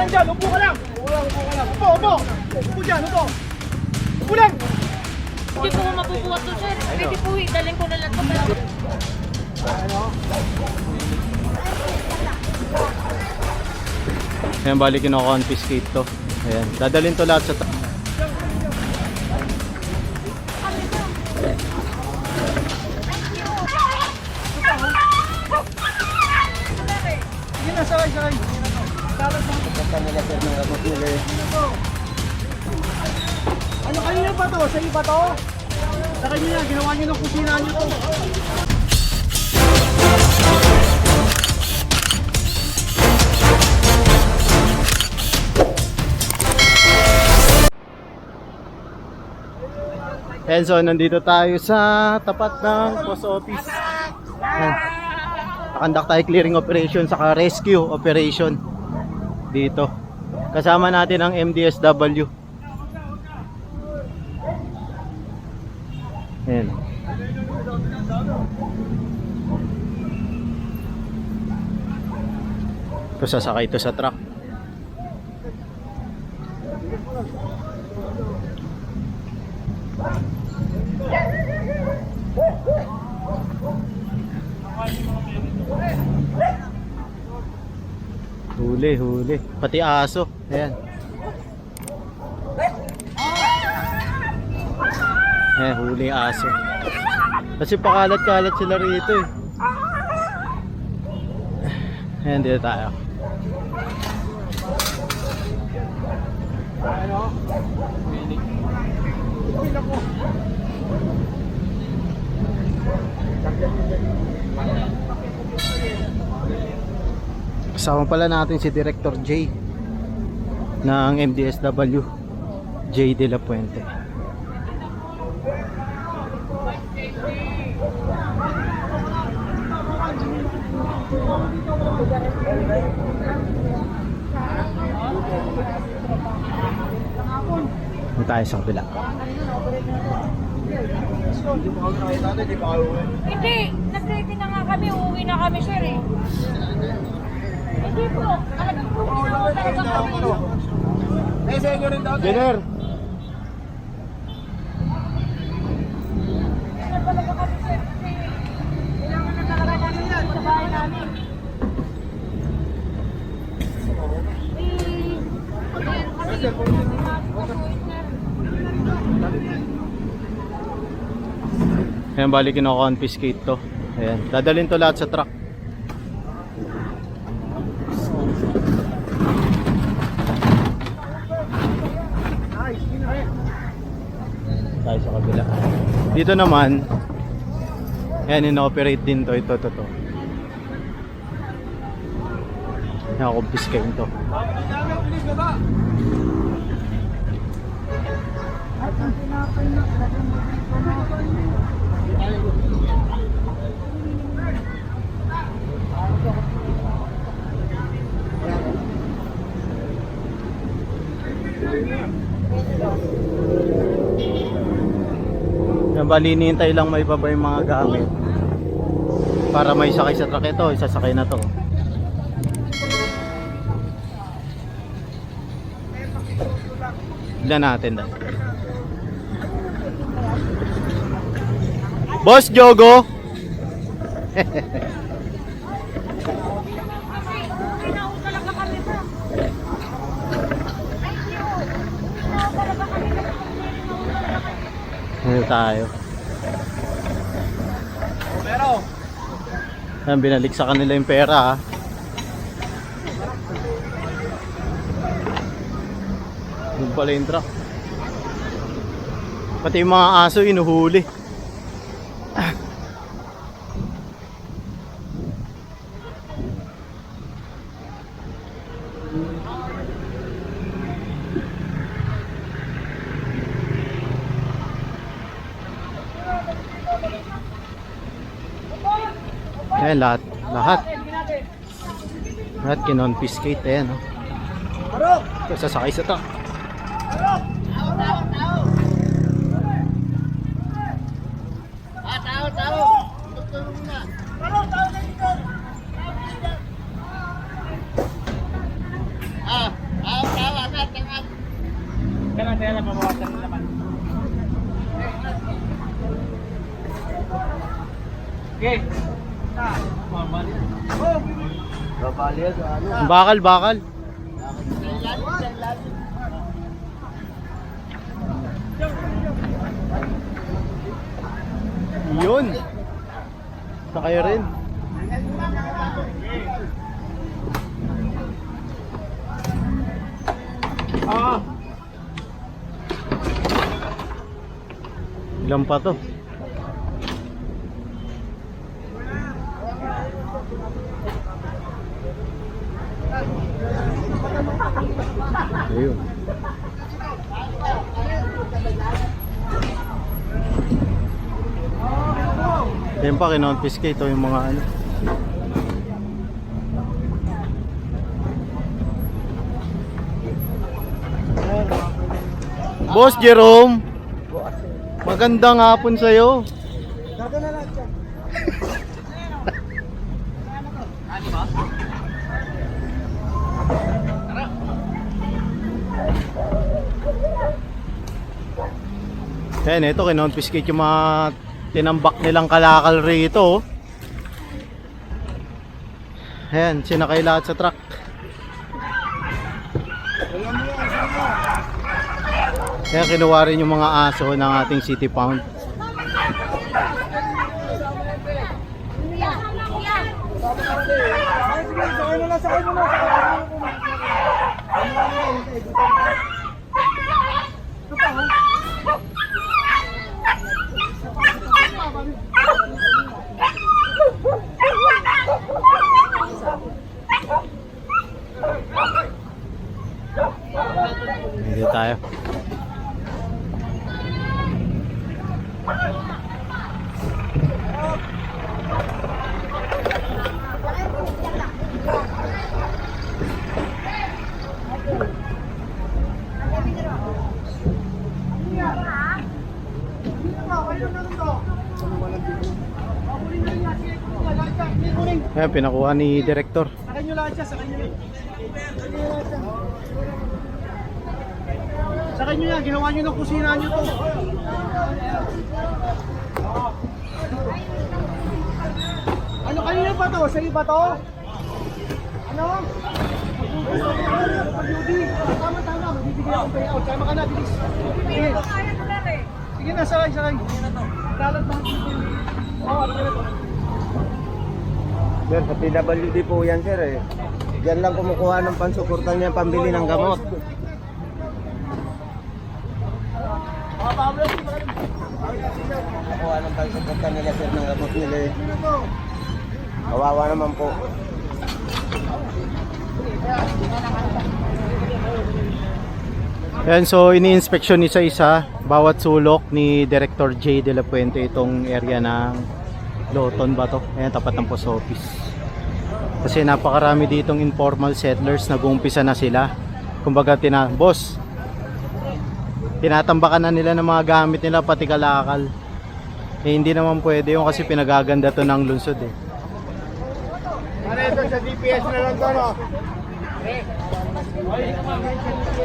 lang dyan, upo ka lang. Upo. Upo dyan, upo. Upo lang. Hindi po mabubuhat to, sir. Pwede po, dalhin ko na lang to. Ayan, bali kino-confiscate to. Ayan, dadalhin to lahat sa Sige na, sakay. Ano kanina ba to? Sa iba to? Sa kanina, ginawa niyo ng kusina niyo to. And so, nandito tayo sa tapat ng post office. Nakandak tayo clearing operation saka rescue operation dito. Kasama natin ang MDSW. Ayan. Ito, sasakay ito sa truck. Huli. Pati aso. Ayan. Huli aso. Kasi pakalat-kalat sila rito eh. Ayan, dito tayo. Kasama pala natin si Director J ng MDSW, J De La Puente. Dito tayo sa kabila. Hindi, nag-ready na nga kami. Uuwi na kami, sir eh. Hindi po. Talagang uuwi na talaga kami. Jenner! Talaga kami, sir. Kasi kailangan na talaga namin yan sa bahay namin. Ayan, bali kino-confiscate to. Ayan, dadalhin to lahat sa truck. Tayo sa kabila. Dito naman, ayan, ino-operate din to. Ito. Nakakumpiskate to. Yan, bali hinihintay lang may baba yung mga gamit para may sakay sa truck. Ito, isasakay na to. Tignan natin dahil. Boss Jogo. Ano tayo? Pero, Yan, binalik sa kanila yung pera ha. Doon pala yung truck. Pati yung mga aso inuhuli. Ayan, lahat kinonfiscate. Ayan, no? Ito, sasakay sa truck. pera, mabawasan ng laman. Okay. Babali yan sa ano? Bakal, bakal. Yun. Sakay rin. Ah. Ilan pa to? Ayun. Yan pa, kinonfiscate ito yung mga ano. Boss Jerome, magandang hapon sa'yo. Daga na lang siya. Yan, ito kinonfiscate yung mga tinambak nilang kalakal rito. Ayan, sinakay lahat sa truck. Ayan, kinuha rin yung mga aso ng ating City Pound. Sakay mo na, sakay mo na. Hindi tayo. Ayan, pinakuha ni Director. Sakay nyo lahat siya, sakay nyo lang. Sakay nyo yan, ginawa nyo ng kusina nyo to. Ano kanina ba to? Sa iba to? Ano? Pag-UD. Tama, magbibigay akong payout. Sama ka na, bilis. Sige. Sige na, sakay. Dalat na. Oo, ano na to? Sir, sa PWD po yan, sir eh. Diyan lang kumukuha ng pansuportan niya pambili ng gamot. Kumukuha ng pansuportan nila, sir, ng gamot nila eh. Kawawa naman po. Ayan, so ini-inspection isa-isa bawat sulok ni Director J. De La Puente itong area ng Loton ba to? Ayan, tapat ng post office. Kasi napakarami ditong informal settlers, nag-uumpisa na sila. Kumbaga, boss, tinatambakan na nila ng mga gamit nila, pati kalakal. Eh, hindi naman pwede yun kasi pinagaganda to ng lungsod eh. Ano ito sa DPS na lang to, no?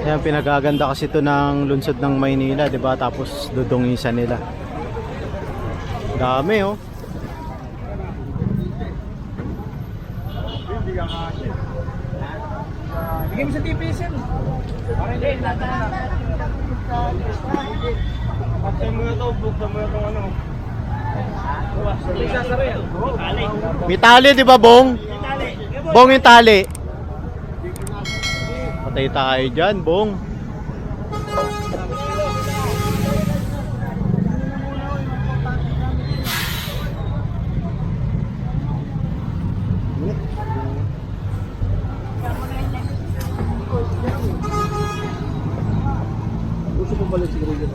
Ayan, pinagaganda kasi to ng lungsod ng Maynila, di ba? Tapos dudungisan nila. Dami oh. Bigyan mo sa TPS yan. Hindi, Patay mo na to, buksan mo na itong ano. May tali, di ba, Bong? Bong yung tali. Patay tayo dyan, Bong. Gusto ko pala siguro yun.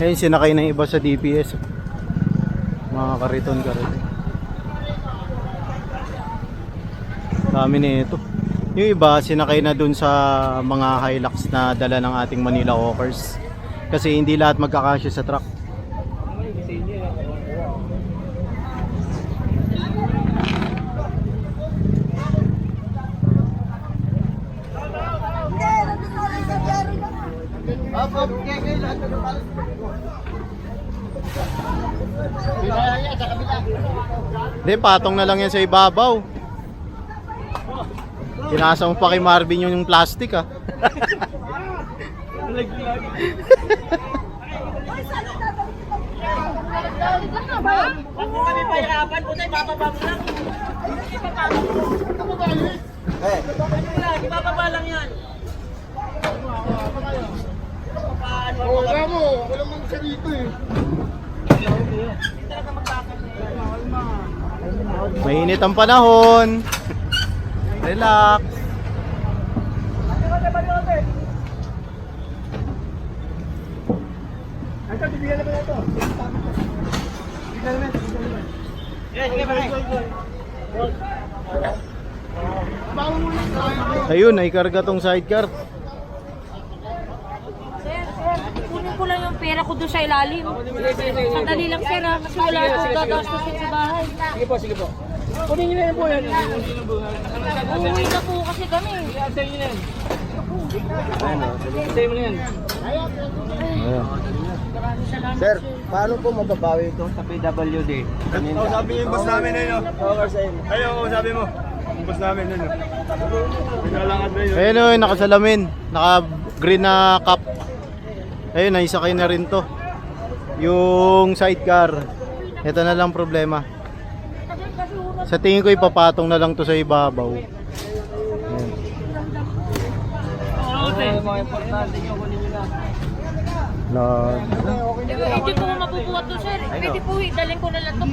Ayun, sinakay ng iba sa DPS. Mga kariton. Dami na ito. Yung iba, sinakay na dun sa mga Hilux na dala ng ating Manila Hawkers. Kasi hindi lahat magkakasya sa truck. Opo, kaya lahat na lumalas. Hindi, patong na lang yan sa ibabaw. Pinasa mo pa kay Marvin yung plastic ah. Kung kami pahirapan, puta, ibababa mo lang. Ibababa lang yan. Wala mo, wala mong sarito eh. Mainit ang panahon. Relax. Ito, bibigyan na ba ito? Bibigyan na. Yes, sige pa Baka muna tayo. Ayun, naikarga tong sidecar. Sir, kunin ko lang yung pera ko doon sa ilalim. Sandali lang sir ha, kasi wala akong gagastusin sa bahay. Sige po, sige po. Kunin nyo na yan po yan. Uuwi na po kasi kami. Ayun. Sir, paano po mababawi ito sa PWD? Sabi niyo yung boss namin na yun. Ayaw, sabi mo. Yung boss namin nun. Pinalangan na yun. Ayun o, nakasalamin. Naka green na cap. Ayun, naisakay na rin to. Yung sidecar. Ito na lang problema. Sa tingin ko ipapatong na lang to sa ibabaw. Ayun. No. Hindi po mabubuhat to sir. Pwede po dalhin ko na lang to.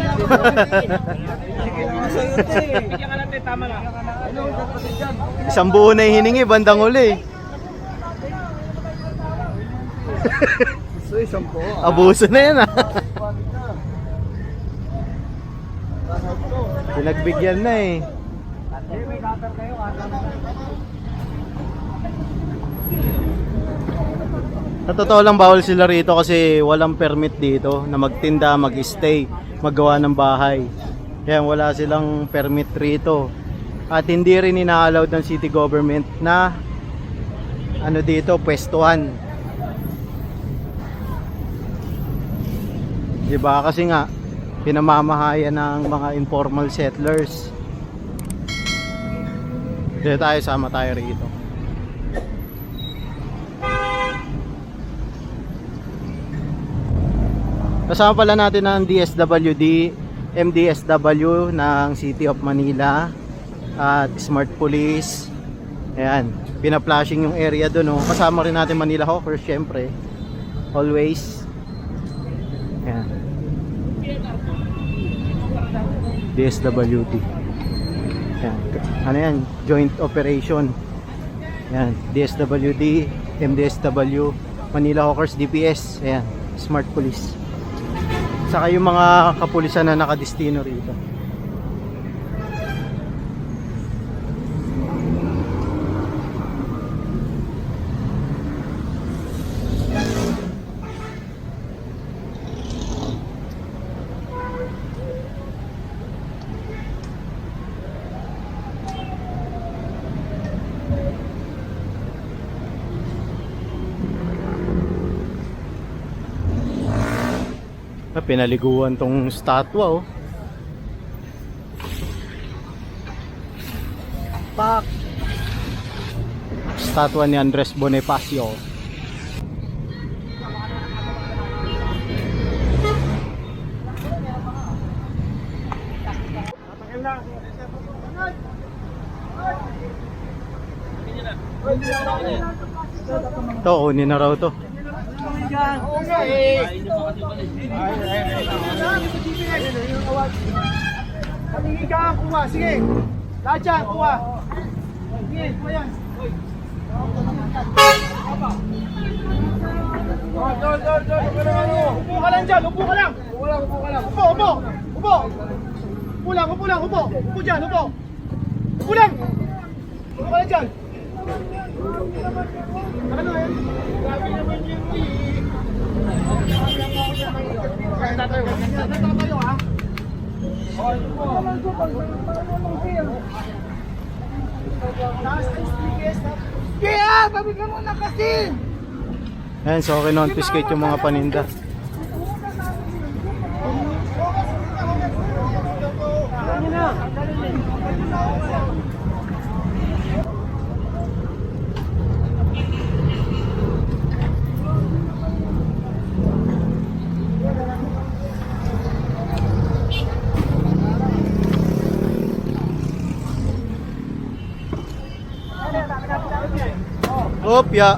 Isang buo na hiningi, bandang uli. Abuso na yan ah. Pinagbigyan na eh. Sa totoo lang bawal sila rito kasi walang permit dito na magtinda, mag-stay, maggawa ng bahay. Kaya wala silang permit rito. At hindi rin ina-allowed ng city government na ano dito, pwestuhan. Diba? Kasi nga pinamamahayan ng mga informal settlers. Dito tayo, sama tayo rito. Kasama pala natin ang DSWD, MDSW ng City of Manila at Smart Police. Ayan, pina-flashing yung area doon. Oh. Kasama rin natin Manila Hawkers syempre. Always. Ayan. DSWD. Ayan. Ano yan? Joint Operation. Ayan. DSWD, MDSW, Manila Hawkers, DPS. Ayan. Smart Police. Saka yung mga kapulisan na nakadestino rito. Pinaliguan tong statwa oh. Pak. Statwa ni Andres Bonifacio. Ito, kunin na raw to. Patingin ka ang kuha, sige. Lahat dyan, kuha. Sige, kuha yan. Upo ka lang dyan, upo ka lang. Upo ka lang. Upo. Upo lang, upo. Upo dyan, upo. Upo lang. Upo ka lang dyan. Ano yan? Grabe naman yun Tatayo ha? Kaya, babigyan mo na kasi! Ayan, so kinonfiscate yung mga paninda. Opya.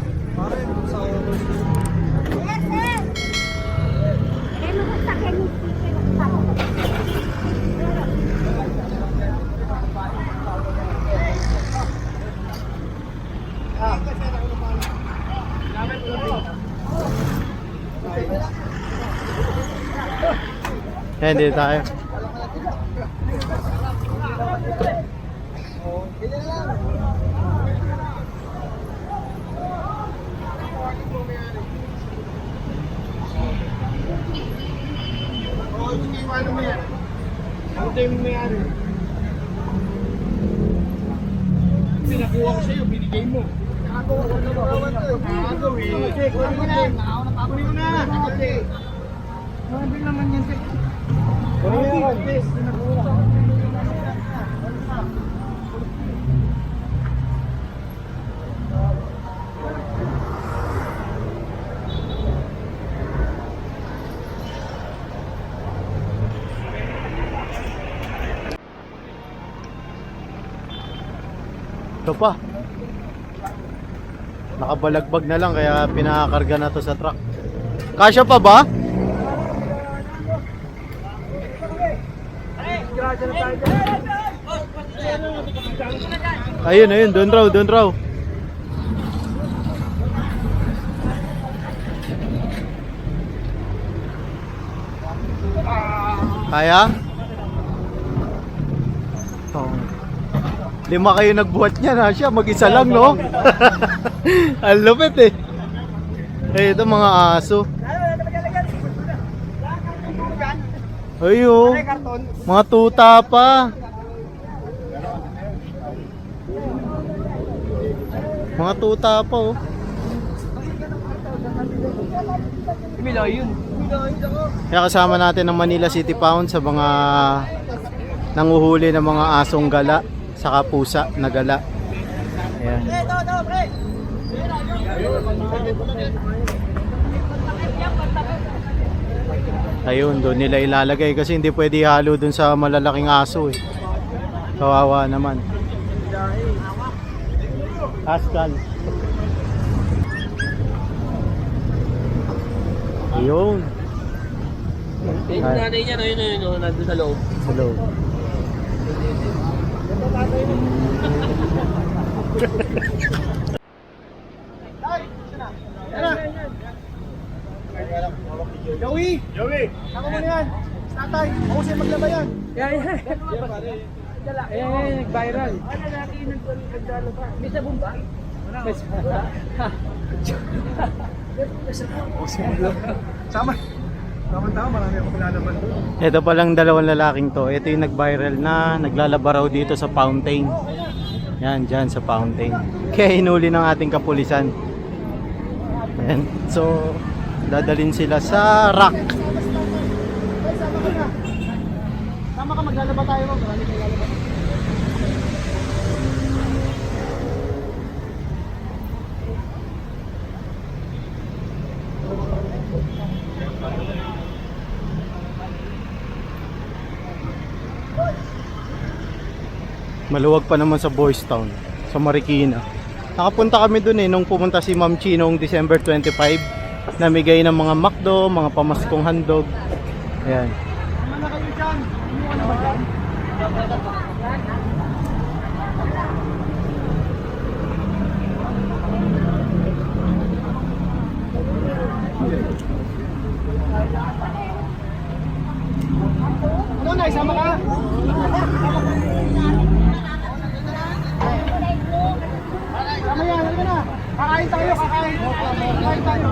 Ayan, dito tayo. Pinakuha ko sa'yo, binigay mo. Nakagawin. Kunin mo na. Kunin mo na. Mabil naman yan. Kunin mo yan. Ito pa. Nakabalagbag na lang kaya pinakakarga na to sa truck. Kasya pa ba? Ayun, ayun, doon raw, doon raw. Kaya? Oh. 5 kayo nagbuhat niya na siya, mag-isa lang, no? Ang lupit eh. Eh, ito mga aso. Ayo, mga tuta pa. Mga tuta pa, oh. Kaya kasama natin ang Manila City Pound sa mga nanguhuli ng mga asong gala, saka pusa na gala. Ayan. Ayun, doon nila ilalagay kasi hindi pwede halo doon sa malalaking aso eh. Kawawa naman. Pascal. Ayun. Yung nanay niya, yun, nandun sa loob. Sa loob. Joey! Joey! Saka mo na yan. Tatay, ako siya maglaba yan. Nag-viral. May sabon ba? Sama! Tama-tama, marami akong pinalaban doon. Ito palang dalawang lalaking to. Ito yung nag-viral na naglalaba raw dito sa fountain. Yan, dyan sa fountain. Kaya hinuli ng ating kapulisan. Ayan. So, dadalhin sila sa rock. Tama ka, maglalaba tayo mo. Marami kang lalaba. Maluwag pa naman sa Boys Town, sa Marikina. Nakapunta kami dun eh nung pumunta si Ma'am Chi noong December 25. Namigay ng mga McDo, mga pamaskong handog. Ayan. Tama na kayo dyan. Kumuha na ba dyan? Ano na, isama ka? Sama yan, ano na? Kakain tayo, kakain. Kakain tayo.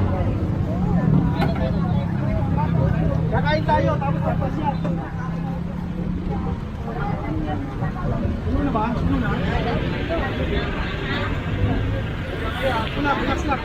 Kakain tayo, tapos magpasya. Ano na ba? Ano na? Una, slack.